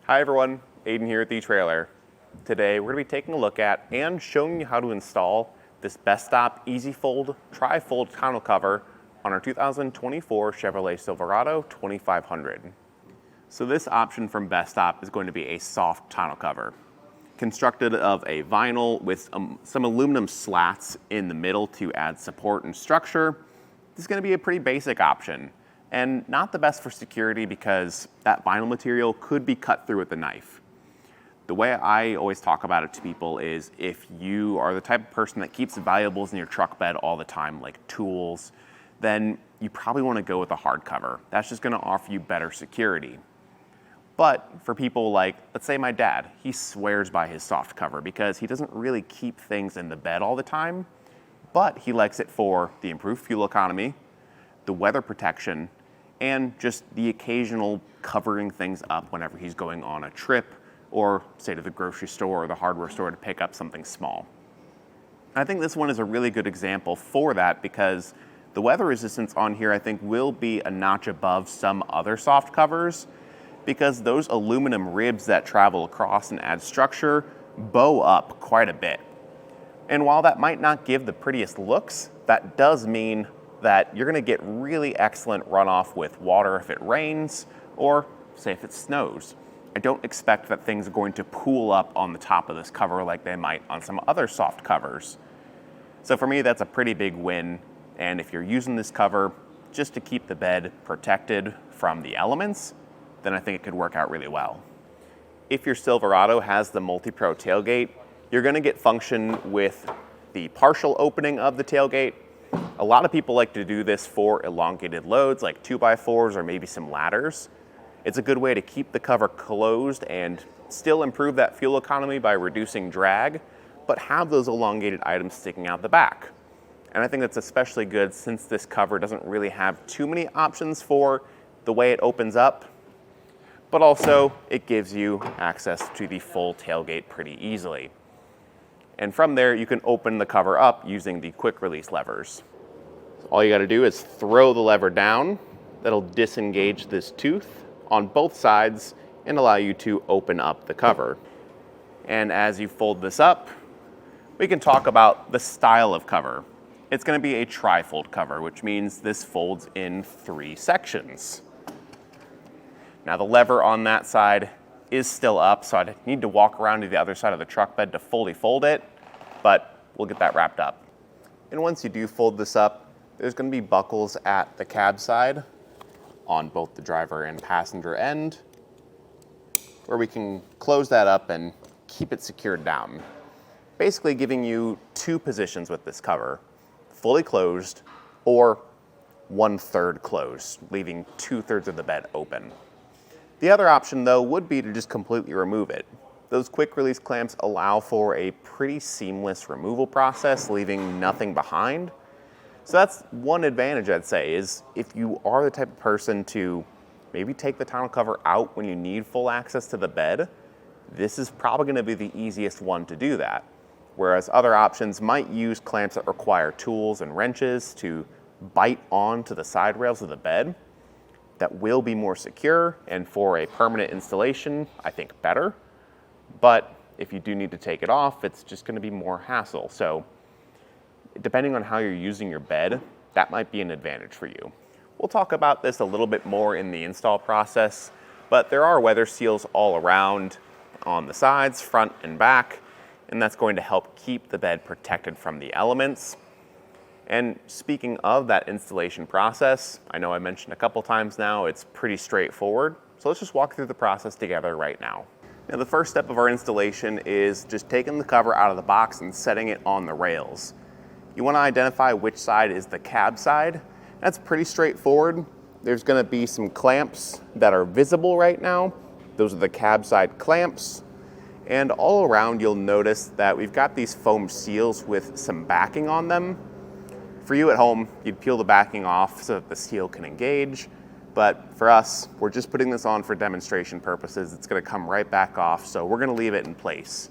Hi everyone, Aiden here at the etrailer. Today we're going to be taking a look at and showing you how to install this Bestop EZ-Fold Tri-Fold tonneau cover on our 2024 Chevrolet Silverado 2500. So this option from Bestop is going to be a soft tonneau cover, constructed of a vinyl with some aluminum slats in the middle to add support and structure. This is going to be a pretty basic option, and not the best for security because that vinyl material could be cut through with a knife. The way I always talk about it to people is if you are the type of person that keeps valuables in your truck bed all the time, like tools, then you probably want to go with a hard cover. That's just going to offer you better security. But for people like, let's say my dad, he swears by his soft cover because he doesn't really keep things in the bed all the time, but he likes it for the improved fuel economy, the weather protection, and just the occasional covering things up whenever he's going on a trip or say to the grocery store or the hardware store to pick up something small. I think this one is a really good example for that because the weather resistance on here I think will be a notch above some other soft covers because those aluminum ribs that travel across and add structure bow up quite a bit. And while that might not give the prettiest looks, that does mean that you're going to get really excellent runoff with water if it rains or say if it snows. I don't expect that things are going to pool up on the top of this cover like they might on some other soft covers. So for me, that's a pretty big win. And if you're using this cover just to keep the bed protected from the elements, then I think it could work out really well. If your Silverado has the multi-pro tailgate, you're going to get function with the partial opening of the tailgate. A lot of people like to do this for elongated loads like 2x4s or maybe some ladders. It's a good way to keep the cover closed and still improve that fuel economy by reducing drag, but have those elongated items sticking out the back. And I think that's especially good since this cover doesn't really have too many options for the way it opens up, but also it gives you access to the full tailgate pretty easily. And from there, you can open the cover up using the quick release levers. So all you gotta do is throw the lever down. That'll disengage this tooth on both sides and allow you to open up the cover. And as you fold this up, we can talk about the style of cover. It's gonna be a tri-fold cover, which means this folds in 3 sections. Now the lever on that side is still up, so I'd need to walk around to the other side of the truck bed to fully fold it, but we'll get that wrapped up. And once you do fold this up, there's going to be buckles at the cab side on both the driver and passenger end, where we can close that up and keep it secured down. Basically giving you 2 positions with this cover, fully closed or 1/3 closed, leaving 2/3 of the bed open. The other option though would be to just completely remove it. Those quick release clamps allow for a pretty seamless removal process, leaving nothing behind. So that's one advantage I'd say is if you are the type of person to maybe take the tonneau cover out when you need full access to the bed, this is probably going to be the easiest one to do that. Whereas other options might use clamps that require tools and wrenches to bite onto the side rails of the bed. That will be more secure, and for a permanent installation, I think better. But if you do need to take it off, it's just gonna be more hassle. So depending on how you're using your bed, that might be an advantage for you. We'll talk about this a little bit more in the install process, but there are weather seals all around on the sides, front and back, and that's going to help keep the bed protected from the elements. And speaking of that installation process, I know I mentioned a couple times now, it's pretty straightforward. So let's just walk through the process together right now. Now the first step of our installation is just taking the cover out of the box and setting it on the rails. You want to identify which side is the cab side. That's pretty straightforward. There's going to be some clamps that are visible right now. Those are the cab side clamps. And all around you'll notice that we've got these foam seals with some backing on them. For you at home, you'd peel the backing off so that the seal can engage. But for us, we're just putting this on for demonstration purposes. It's gonna come right back off, so we're gonna leave it in place.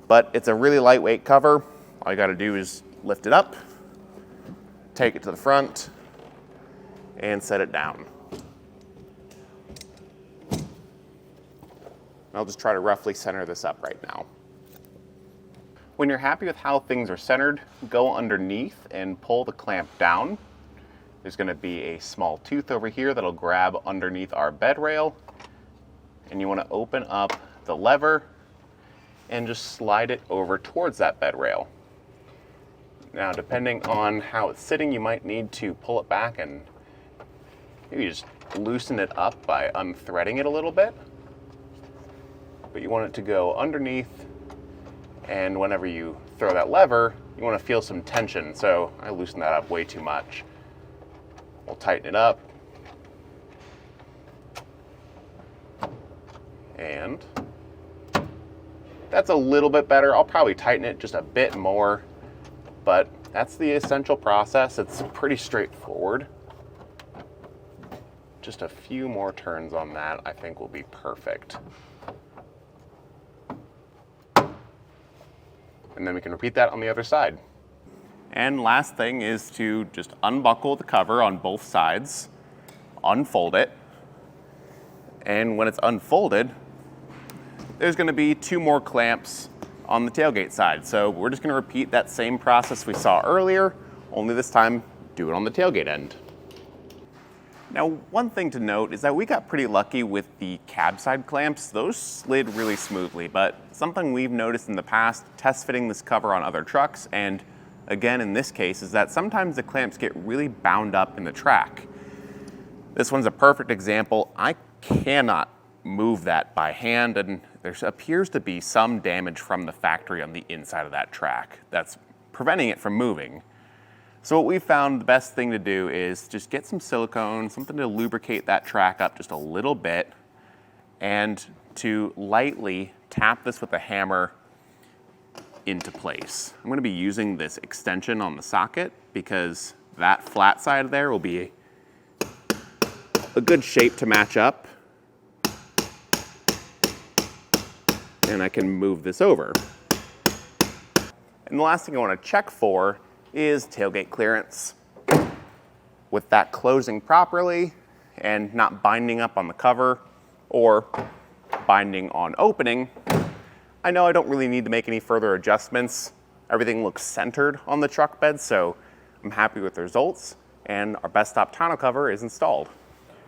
But it's a really lightweight cover. All you gotta do is lift it up, take it to the front, and set it down. I'll just try to roughly center this up right now. When you're happy with how things are centered, go underneath and pull the clamp down. There's going to be a small tooth over here that'll grab underneath our bed rail, and you want to open up the lever and just slide it over towards that bed rail. Now, depending on how it's sitting, you might need to pull it back and maybe just loosen it up by unthreading it a little bit. But you want it to go underneath, and whenever you throw that lever, you want to feel some tension. So I loosened that up way too much. We'll tighten it up. And that's a little bit better. I'll probably tighten it just a bit more, but that's the essential process. It's pretty straightforward. Just a few more turns on that, I think, will be perfect. And then we can repeat that on the other side. And last thing is to just unbuckle the cover on both sides, unfold it, and when it's unfolded, there's going to be 2 more clamps on the tailgate side. So we're just going to repeat that same process we saw earlier, only this time do it on the tailgate end. Now, one thing to note is that we got pretty lucky with the cab side clamps. Those slid really smoothly, but something we've noticed in the past, test fitting this cover on other trucks, and again in this case, is that sometimes the clamps get really bound up in the track. This one's a perfect example. I cannot move that by hand, and there appears to be some damage from the factory on the inside of that track that's preventing it from moving. So what we found the best thing to do is just get some silicone, something to lubricate that track up just a little bit, and to lightly tap this with a hammer into place. I'm going to be using this extension on the socket because that flat side there will be a good shape to match up. And I can move this over. And the last thing I want to check for is tailgate clearance. With that closing properly and not binding up on the cover or binding on opening, I know I don't really need to make any further adjustments. Everything looks centered on the truck bed, so I'm happy with the results, and our Bestop tonneau cover is installed.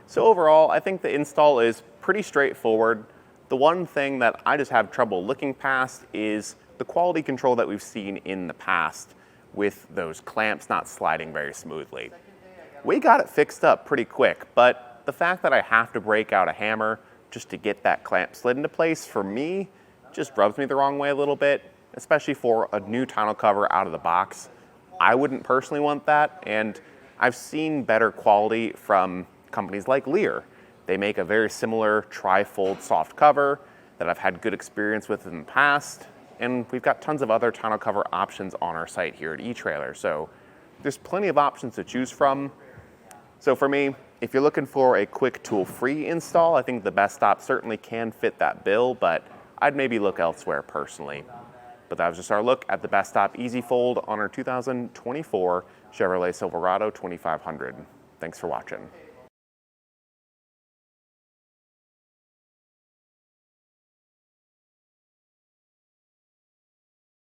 So overall, I think the install is pretty straightforward. The one thing that I just have trouble looking past is the quality control that we've seen in the past with those clamps not sliding very smoothly. We got it fixed up pretty quick, but the fact that I have to break out a hammer just to get that clamp slid into place, for me, just rubs me the wrong way a little bit, especially for a new tonneau cover out of the box. I wouldn't personally want that, and I've seen better quality from companies like Lear. They make a very similar tri-fold soft cover that I've had good experience with in the past, and we've got tons of other tonneau cover options on our site here at eTrailer, so there's plenty of options to choose from. So for me, if you're looking for a quick tool-free install, I think the Bestop certainly can fit that bill, but I'd maybe look elsewhere personally. But that was just our look at the Bestop EZ-Fold on our 2024 Chevrolet Silverado 2500. Thanks for watching.